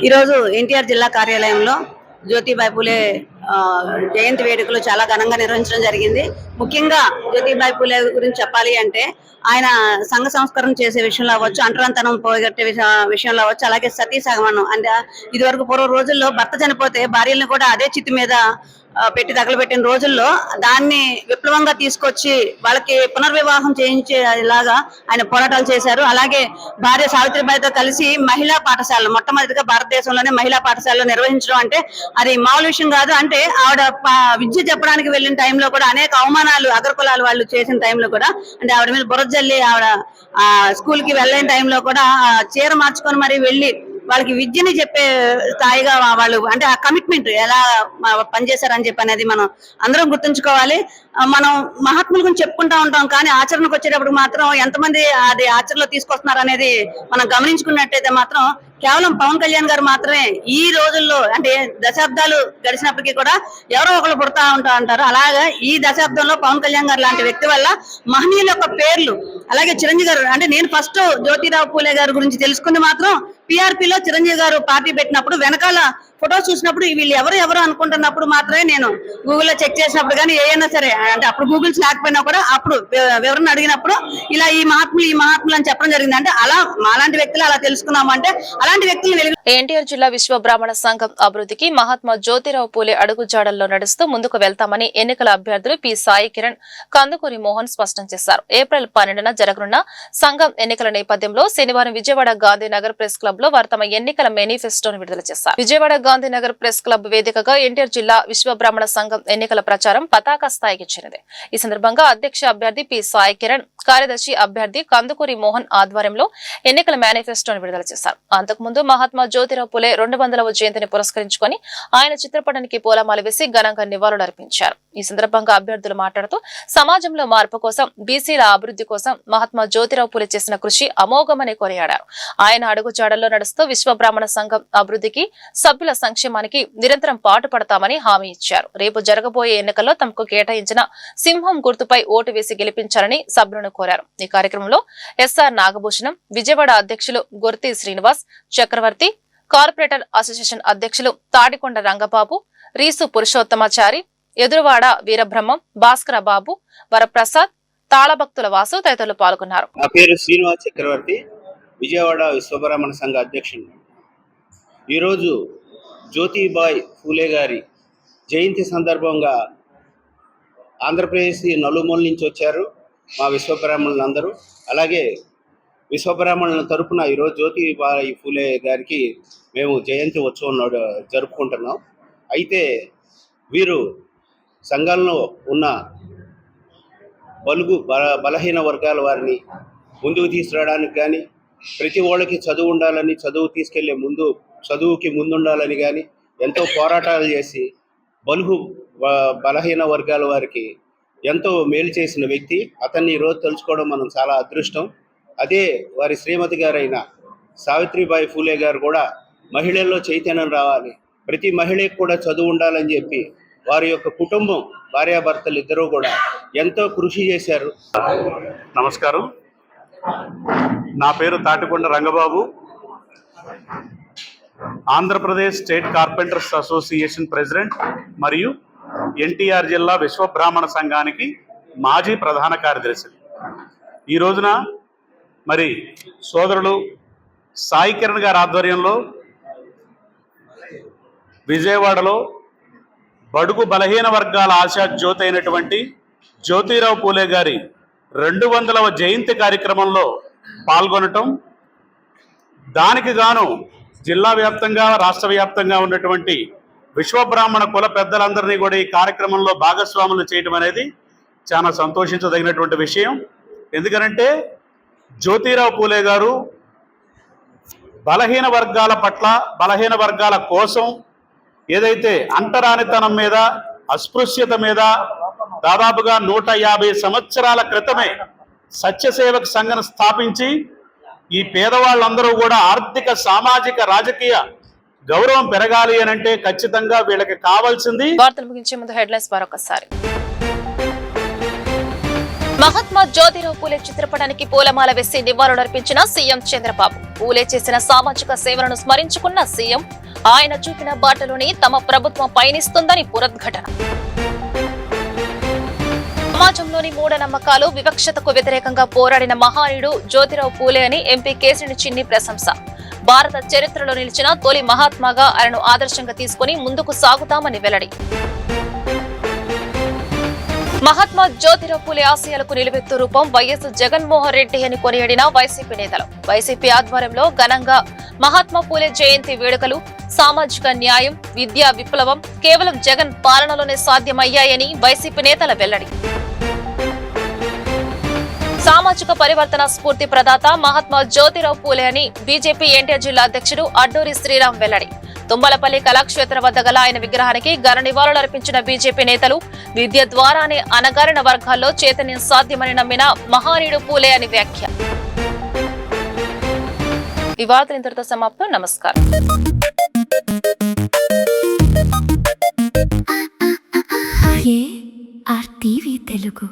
ఈరోజు ఎన్టీఆర్ జిల్లా కార్యాలయంలో జ్యోతిబాయి పూలే జయంతి వేడుకలు చాలా ఘనంగా నిర్వహించడం జరిగింది. ముఖ్యంగా జ్యోతిబాయి పూలే గురించి చెప్పాలి అంటే ఆయన సంఘ సంస్కరణ చేసే విషయంలో అవ్వచ్చు, అంటరాంతనం పోగొట్టే విషయంలో అవ్వచ్చు, అలాగే సతీ సహగమనం అంటే ఇదివరకు పూర్వ రోజుల్లో భర్త చనిపోతే భార్యలను కూడా అదే చిత్తి మీద పెట్టి తగలబెట్టిన రోజుల్లో దాన్ని విప్లవంగా తీసుకొచ్చి వాళ్ళకి పునర్వివాహం చేయించేలాగా ఆయన పోరాటాలు చేశారు. అలాగే భార్య సావిత్రిబాయితో కలిసి మహిళా పాఠశాలలు మొట్టమొదటిగా భారతదేశంలోనే మహిళా పాఠశాలలో నిర్వహించడం అంటే అది మామూలు విషయం కాదు. అంటే ఆవిడ విద్య చెప్పడానికి వెళ్ళిన టైంలో కూడా అనేక అవమానాలు అగ్రకులాల వాళ్ళు చేసిన టైంలో కూడా అంటే ఆవిడ మీద బురద జల్లి ఆవిడ స్కూల్ కి వెళ్ళిన టైంలో కూడా చీర మార్చుకొని మరి వెళ్ళి వాళ్ళకి విద్యని చెప్పే స్థాయిగా వాళ్ళు అంటే ఆ కమిట్మెంట్ ఎలా పనిచేశారని చెప్పి అనేది మనం అందరం గుర్తుంచుకోవాలి. మనం మహాత్ముల గురించి చెప్పుకుంటా ఉంటాం, కానీ ఆచరణకు వచ్చేటప్పుడు మాత్రం ఎంతమంది అది ఆచరణలో తీసుకొస్తున్నారు అనేది మనం గమనించుకున్నట్టయితే మాత్రం కేవలం పవన్ కళ్యాణ్ గారు మాత్రమే ఈ రోజుల్లో అంటే దశాబ్దాలు గడిచినప్పటికీ కూడా ఎవరో ఒకరు పుడతా ఉంటా అంటారు. అలాగా ఈ దశాబ్దంలో పవన్ కళ్యాణ్ గారు లాంటి వ్యక్తి వల్ల మహనీయుల యొక్క పేర్లు అలాగే చిరంజీవి గారు అంటే నేను ఫస్ట్ జ్యోతిరావు పూలే గారి గురించి తెలుసుకుంది మాత్రం పిఆర్పిలో చిరంజీవి గారు పార్టీ పెట్టినప్పుడు వెనకాల ఫోటో చూసినప్పుడు వీళ్ళు ఎవరు అనుకుంటున్నప్పుడు మాత్రమే నేను గూగుల్లో చెక్ చేసినప్పుడు కానీ ఏదైనా సరే అంటే అప్పుడు గూగుల్స్ లేకపోయినా కూడా అప్పుడు వివరణ అడిగినప్పుడు ఇలా ఈ మహాత్ములు అని చెప్పడం జరిగింది. అంటే అలా మాలాంటి వ్యక్తులు అలా తెలుసుకున్నాము అంటే అలాంటి వ్యక్తులు ఎన్టీఆర్ జిల్లా విశ్వ బ్రాహ్మణ సంఘం అభివృద్ధికి మహాత్మా జ్యోతిరావు పూలే అడుగుజాడల్లో నడుస్తూ ముందుకు వెళ్తామని ఎన్నికల అభ్యర్థులు పి సాయి కిరణ్, కందుకూరి మోహన్ స్పష్టం చేశారు. ఏప్రిల్ 12న జరగనున్న సంఘం ఎన్నికల నేపథ్యంలో శనివారం విజయవాడ గాంధీనగర్ ప్రెస్ క్లబ్ లో వారు తమ ఎన్నికల మేనిఫెస్టోను విడుదల చేశారు. విజయవాడ గాంధీనగర్ ప్రెస్ క్లబ్ వేదికగా ఎన్టీఆర్ జిల్లా విశ్వ బ్రాహ్మణ సంఘం ఎన్నికల ప్రచారం పతాక స్థాయికి చేరింది. ఈ సందర్భంగా అధ్యక్ష అభ్యర్థి పి సాయి కిరణ్, కార్యదర్శి అభ్యర్థి కందుకూరి మోహన్ ఆధ్వర్యంలో ఎన్నికల మేనిఫెస్టోను విడుదల చేశారు. అంతకుముందు మహాత్మా జ్యోతిరావు పూలే 200వ జయంతిని పురస్కరించుకొని ఆయన చిత్రపటానికి పూలమాల వేసి ఘనంగా నివాళులర్పించారు. ఈ సందర్భంగా అభ్యర్థులు మాట్లాడుతూ సమాజంలో మార్పు కోసం, బీసీల అభివృద్ధి కోసం మహాత్మా జ్యోతిరావు పూలే చేసిన కృషి అమోఘమని కొనియాడారు. ఆయన అడుగుజాడల్లో నడుస్తూ విశ్వ బ్రాహ్మణ సంఘం అభివృద్ధికి, సభ్యుల సంక్షేమానికి నిరంతరం పాటుపడతామని హామీ ఇచ్చారు. రేపు జరగబోయే ఎన్నికల్లో తమకు కేటాయించిన సింహం గుర్తుపై ఓటు వేసి గెలిపించాలని సభ్యులను కోరారు. ఈ కార్యక్రమంలో ఎస్ఆర్ నాగభూషణం, విజయవాడ అధ్యక్షులు గుర్తి శ్రీనివాస్ చక్రవర్తి, కార్పొరేటర్ అసోసియేషన్ అధ్యక్షులు తాడికొండ రంగబాబు, రీసు పురుషోత్తమాచారి, ఎదురువాడ వీరబ్రహ్మం, భాస్కర బాబు, వరప్రసాద్, తాళభక్తుల వాసు తదితరులు పాల్గొన్నారు. నా పేరు శ్రీనివాస్ చక్రవర్తి, విజయవాడ విశ్వబ్రాహ్మణ సంఘ అధ్యక్షుడు. ఈరోజు జ్యోతిబాయి పూలే గారి జయంతి సందర్భంగా ఆంధ్రప్రదేశ్ నలుమూల నుంచి వచ్చారు మా విశ్వబ్రాహ్మణులందరూ. అలాగే విశ్వబ్రాహ్మణుల తరపున ఈరోజు జ్యోతిబాయి పూలే గారికి మేము జయంతి ఉత్సవం జరుపుకుంటున్నాం. అయితే వీరు సంఘంలో ఉన్న బలహీన వర్గాల వారిని ముందుకు తీసుకురావడానికి కానీ, ప్రతి వాళ్ళకి చదువు ఉండాలని, చదువుకి ముందుండాలని కానీ ఎంతో పోరాటాలు చేసి బలహీన వర్గాల వారికి ఎంతో మేలు చేసిన వ్యక్తి. అతన్ని ఈరోజు తెలుసుకోవడం మనం చాలా అదృష్టం. అదే వారి శ్రీమతి గారైన సావిత్రిబాయి పూలే గారు కూడా మహిళల్లో చైతన్యం రావాలి, ప్రతి మహిళకి కూడా చదువు ఉండాలని చెప్పి వారి యొక్క కుటుంబం భార్యాభర్తలు ఇద్దరూ కూడా ఎంతో కృషి చేశారు. నమస్కారం, నా పేరు Tatikonda Rangababu, Andhra Pradesh state carpenters association president మరియు ఎన్టీఆర్ జిల్లా విశ్వబ్రాహ్మణ సంఘానికి మాజీ ప్రధాన కార్యదర్శి. ఈ రోజున మరి సోదరులు సాయి కిరణ్ గారి ఆధ్వర్యంలో విజయవాడలో బడుగు బలహీన వర్గాల ఆశా జ్యోతి అయినటువంటి జ్యోతిరావు పూలే గారి 200వ జయంతి కార్యక్రమంలో పాల్గొనటం, దానికి గాను జిల్లా వ్యాప్తంగా రాష్ట్ర వ్యాప్తంగా ఉన్నటువంటి విశ్వబ్రాహ్మణ కుల పెద్దలందరినీ కూడా ఈ కార్యక్రమంలో భాగస్వాములు చేయడం అనేది చాలా సంతోషించదగినటువంటి విషయం. ఎందుకనంటే జ్యోతిరావు పూలే గారు బలహీన వర్గాల పట్ల, బలహీన వర్గాల కోసం ఏదైతే అంటరానితనం మీద, అస్పృశ్యత మీద దాదాపుగా 150 సంవత్సరాల క్రితమే సత్యసేవక సంఘం స్థాపించి ఈ పేదవాళ్ళందరూ కూడా ఆర్థిక, సామాజిక, రాజకీయ గౌరవం పెరగాలి అని అంటే ఖచ్చితంగా వీళ్ళకి కావాల్సింది. వార్తలు ముగించే ముందు హెడ్లైన్స్ మరొకసారి. మహాత్మా జ్యోతిరావు పూలే చిత్రపటానికి పూలమాల వేసి నివాళులర్పించిన సీఎం చంద్రబాబు. పూలే చేసిన సామాజిక సేవలను స్మరించుకున్న సీఎం, ఆయన చూపిన బాటలోనే తమ ప్రభుత్వం పయనిస్తుందని పునరుద్ఘాటన. సమాజంలోని మూఢనమ్మకాలు, వివక్షతకు వ్యతిరేకంగా పోరాడిన మహానీయుడు జ్యోతిరావు పూలే అని ఎంపీ కేసినేని చిన్ని ప్రశంస. భారత చరిత్రలో నిలిచిన తొలి మహాత్మాగా ఆయనను ఆదర్శంగా తీసుకుని ముందుకు సాగుతామని వెల్లడి. మహాత్మా జ్యోతిరావు పూలే ఆశయాలకు నిలువెత్తు రూపం వైఎస్ జగన్మోహన్ రెడ్డి అని కొనియాడిన వైసీపీ నేతలు. వైసీపీ ఆధ్వర్యంలో ఘనంగా మహాత్మా పూలే జయంతి వేడుకలు. సామాజిక న్యాయం, విద్యా విప్లవం కేవలం జగన్ పాలనలోనే సాధ్యమయ్యాయని వైసీపీ నేతల వెల్లడి. సామాజిక పరివర్తన స్ఫూర్తి ప్రదాత మహాత్మా జ్యోతిరావు పూలే అని బీజేపీ ఎన్టీఆర్ జిల్లా అధ్యక్షుడు అడ్డూరి శ్రీరామ్ వెల్లడి. తుమ్మలపల్లి కళాక్షేత్రం వద్ద గల ఆయన విగ్రహానికి ఘన నివాళులర్పించిన బీజేపీ నేతలు, విద్య ద్వారానే అణగారిన వర్గాల్లో చైతన్యం సాధ్యమని నమ్మిన మహానీయుడు పూలే అని వ్యాఖ్య. ఈ వార్తలు ఇంతటితో సమాప్తం. నమస్కారం. ARTV తెలుగు.